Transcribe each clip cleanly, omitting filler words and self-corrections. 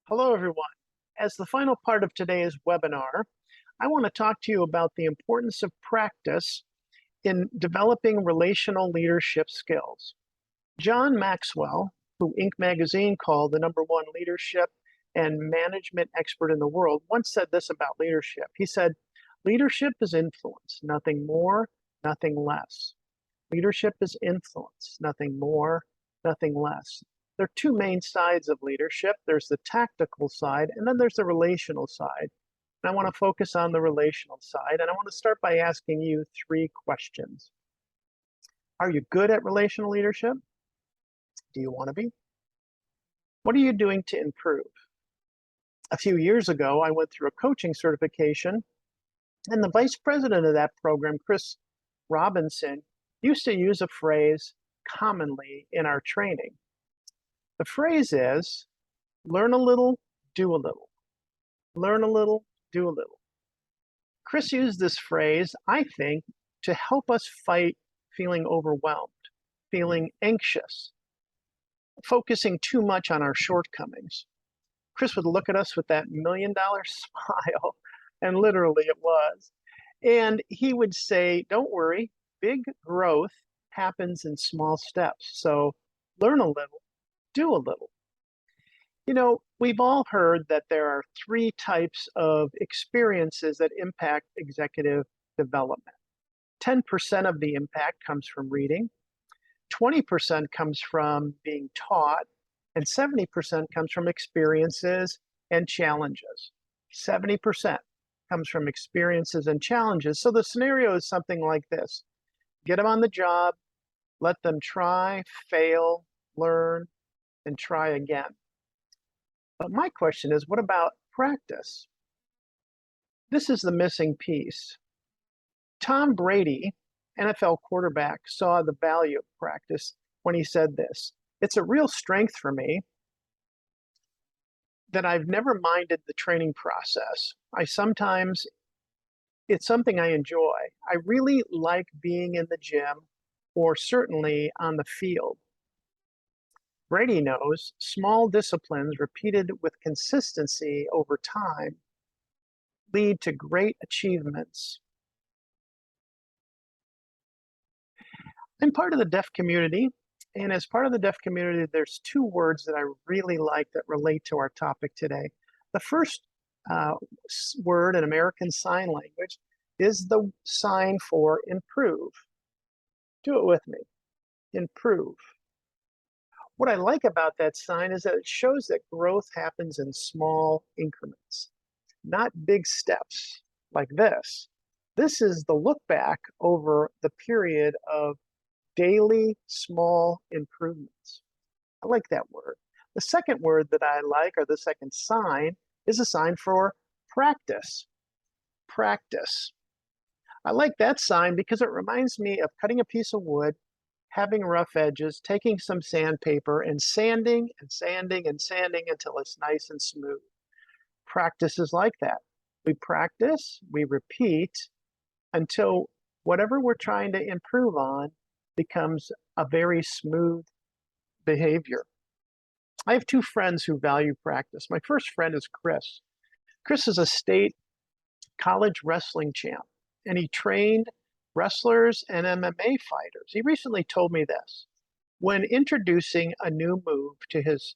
Hello, everyone. As the final part of today's webinar, I want to talk to you about the importance of practice in developing relational leadership skills. John Maxwell, who Inc. magazine called the #1 leadership and management expert in the world, once said this about leadership. He said, "Leadership is influence, nothing more, nothing less. Leadership is influence, nothing more, nothing less." There are two main sides of leadership. There's the tactical side, and then there's the relational side. And I want to focus on the relational side, and I want to start by asking you three questions. Are you good at relational leadership? Do you want to be? What are you doing to improve? A few years ago, I went through a coaching certification, and the vice president of that program, Chris Robinson, used to use a phrase commonly in our training. The phrase is, learn a little, do a little. Learn a little, do a little. Chris used this phrase, I think, to help us fight feeling overwhelmed, feeling anxious, focusing too much on our shortcomings. Chris would look at us with that $1,000,000 smile, and literally it was. And he would say, don't worry, big growth happens in small steps. So learn a little, do a little. You know, we've all heard that there are three types of experiences that impact executive development. 10% of the impact comes from reading, 20% comes from being taught, and 70% comes from experiences and challenges. 70% comes from experiences and challenges. So the scenario is something like this. Get them on the job, let them try, fail, learn, and try again. But my question is, what about practice? This is the missing piece. Tom Brady, NFL quarterback, saw the value of practice when he said this. It's a real strength for me that I've never minded the training process. It's something I enjoy. I really like being in the gym or certainly on the field. Brady knows small disciplines repeated with consistency over time lead to great achievements. I'm part of the deaf community, and as part of the deaf community, there's two words that I really like that relate to our topic today. The first word in American Sign Language is the sign for improve. Do it with me. Improve. What I like about that sign is that it shows that growth happens in small increments, not big steps like this. This is the look back over the period of daily small improvements. I like that word. The second word that I like, or the second sign, is a sign for practice. Practice. I like that sign because it reminds me of cutting a piece of wood, having rough edges, taking some sandpaper and sanding and sanding and sanding until it's nice and smooth. Practice is like that. We practice, we repeat until whatever we're trying to improve on becomes a very smooth behavior. I have two friends who value practice. My first friend is Chris. Chris is a state college wrestling champ, and he trained wrestlers and MMA fighters. He recently told me this. When introducing a new move to his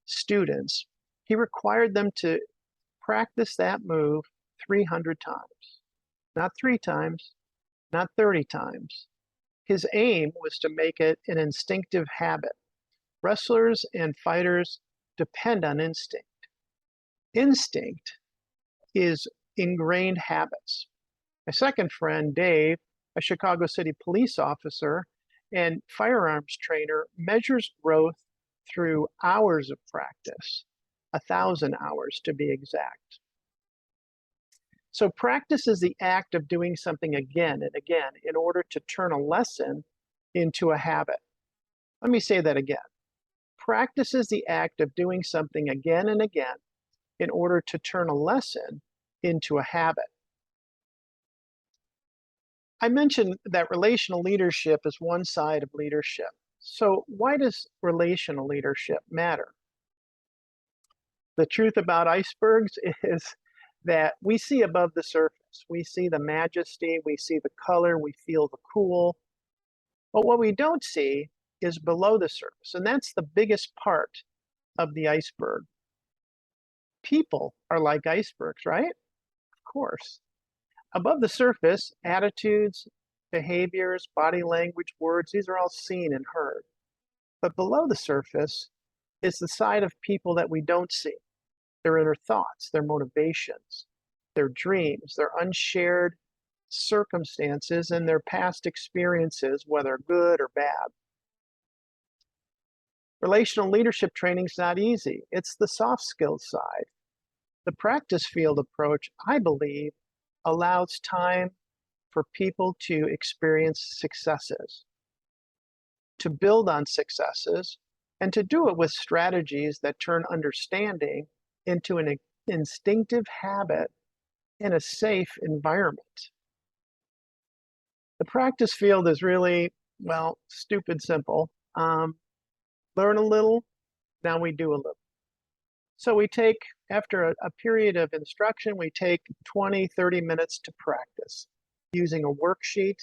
students, he required them to practice that move 300 times. Not 3 times, not 30 times. His aim was to make it an instinctive habit. Wrestlers and fighters depend on instinct. Instinct is ingrained habits. My second friend, Dave, a Chicago City police officer and firearms trainer, measures growth through hours of practice, 1,000 hours to be exact. So practice is the act of doing something again and again in order to turn a lesson into a habit. Let me say that again. Practice is the act of doing something again and again in order to turn a lesson into a habit. I mentioned that relational leadership is one side of leadership. So why does relational leadership matter? The truth about icebergs is that we see above the surface. We see the majesty, we see the color, we feel the cool. But what we don't see is below the surface. And that's the biggest part of the iceberg. People are like icebergs, right? Of course. Above the surface, attitudes, behaviors, body language, words, these are all seen and heard. But below the surface is the side of people that we don't see, their inner thoughts, their motivations, their dreams, their unshared circumstances, and their past experiences, whether good or bad. Relational leadership training is not easy. It's the soft skills side. The practice field approach, I believe, allows time for people to experience successes, to build on successes, and to do it with strategies that turn understanding into an instinctive habit in a safe environment. The practice field is really, well, stupid simple. Learn a little, now we do a little. So we take, after a period of instruction, we take 20, 30 minutes to practice using a worksheet,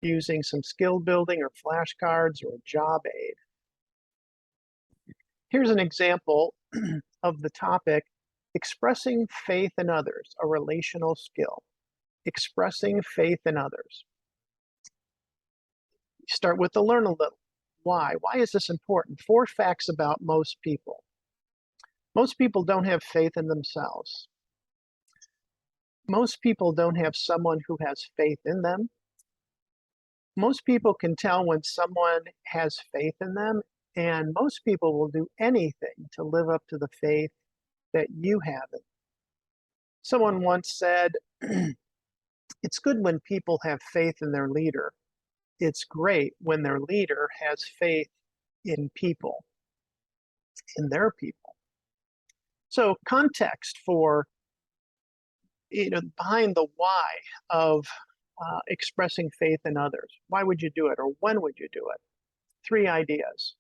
using some skill building or flashcards or a job aid. Here's an example of the topic, expressing faith in others, a relational skill. Expressing faith in others. Start with the learn a little. Why? Why is this important? 4 facts about most people. Most people don't have faith in themselves. Most people don't have someone who has faith in them. Most people can tell when someone has faith in them, and most people will do anything to live up to the faith that you have in. Someone once said, it's good when people have faith in their leader. It's great when their leader has faith in people, in their people. So context for, behind the why of expressing faith in others. Why would you do it, or when would you do it? 3 ideas.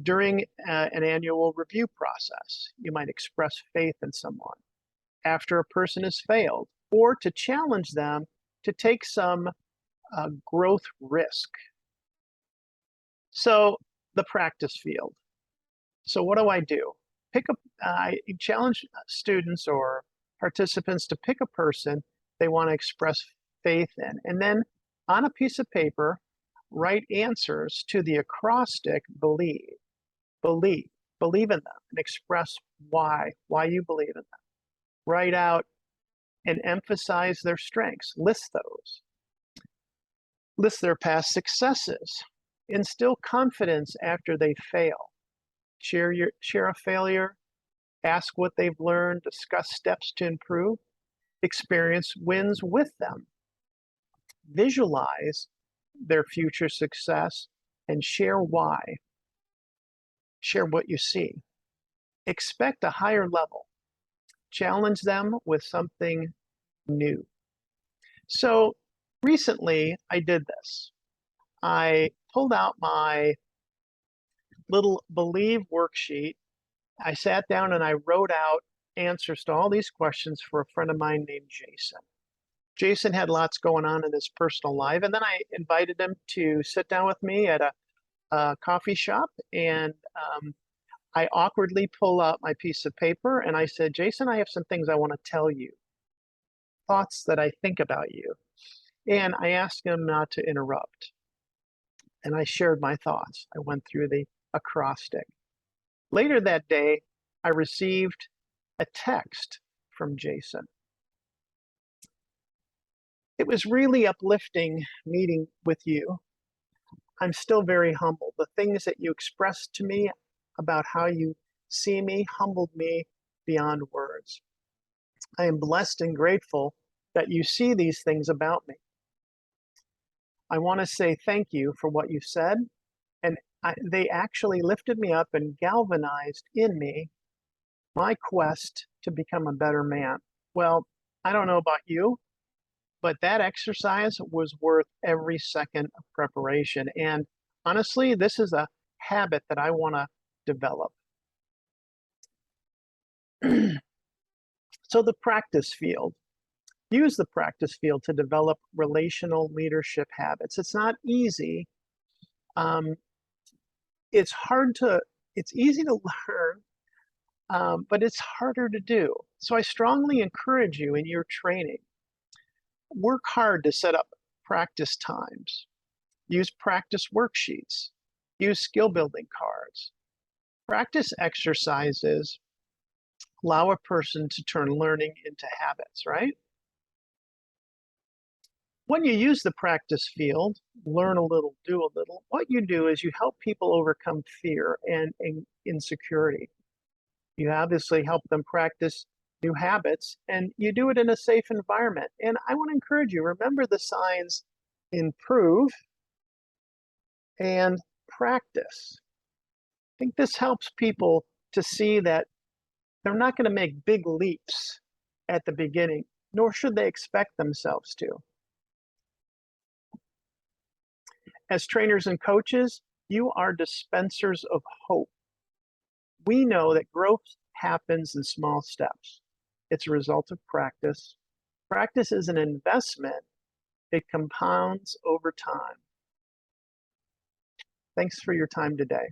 During an annual review process, you might express faith in someone. After a person has failed, or to challenge them to take some growth risk. So the practice field. So what do? I challenge students or participants to pick a person they want to express faith in, and then on a piece of paper, write answers to the acrostic believe in them, and express why you believe in them. Write out and emphasize their strengths, list those. List their past successes, instill confidence after they fail. Share a failure, ask what they've learned, discuss steps to improve, experience wins with them. Visualize their future success and share why. Share what you see. Expect a higher level. Challenge them with something new. So recently I did this. I pulled out my little Believe worksheet. I sat down and I wrote out answers to all these questions for a friend of mine named Jason. Jason had lots going on in his personal life, and then I invited him to sit down with me at a coffee shop, and I awkwardly pull out my piece of paper and I said, Jason, I have some things I want to tell you, thoughts that I think about you. And I asked him not to interrupt. And I shared my thoughts. I went through the acrostic. Later that day, I received a text from Jason. It was really uplifting meeting with you. I'm still very humbled. The things that you expressed to me about how you see me humbled me beyond words. I am blessed and grateful that you see these things about me. I want to say thank you for what you said, and they actually lifted me up and galvanized in me my quest to become a better man. Well, I don't know about you, but that exercise was worth every second of preparation. And honestly, this is a habit that I want to develop. So the practice field. Use the practice field to develop relational leadership habits. It's not easy. Um, it's hard to, it's easy to learn, but it's harder to do. So I strongly encourage you in your training, work hard to set up practice times, use practice worksheets, use skill building cards. Practice exercises allow a person to turn learning into habits, right? When you use the practice field, learn a little, do a little, what you do is you help people overcome fear and insecurity. You obviously help them practice new habits, and you do it in a safe environment. And I want to encourage you, remember the signs: improve and practice. I think this helps people to see that they're not going to make big leaps at the beginning, nor should they expect themselves to. As trainers and coaches, you are dispensers of hope. We know that growth happens in small steps. It's a result of practice. Practice is an investment. It compounds over time. Thanks for your time today.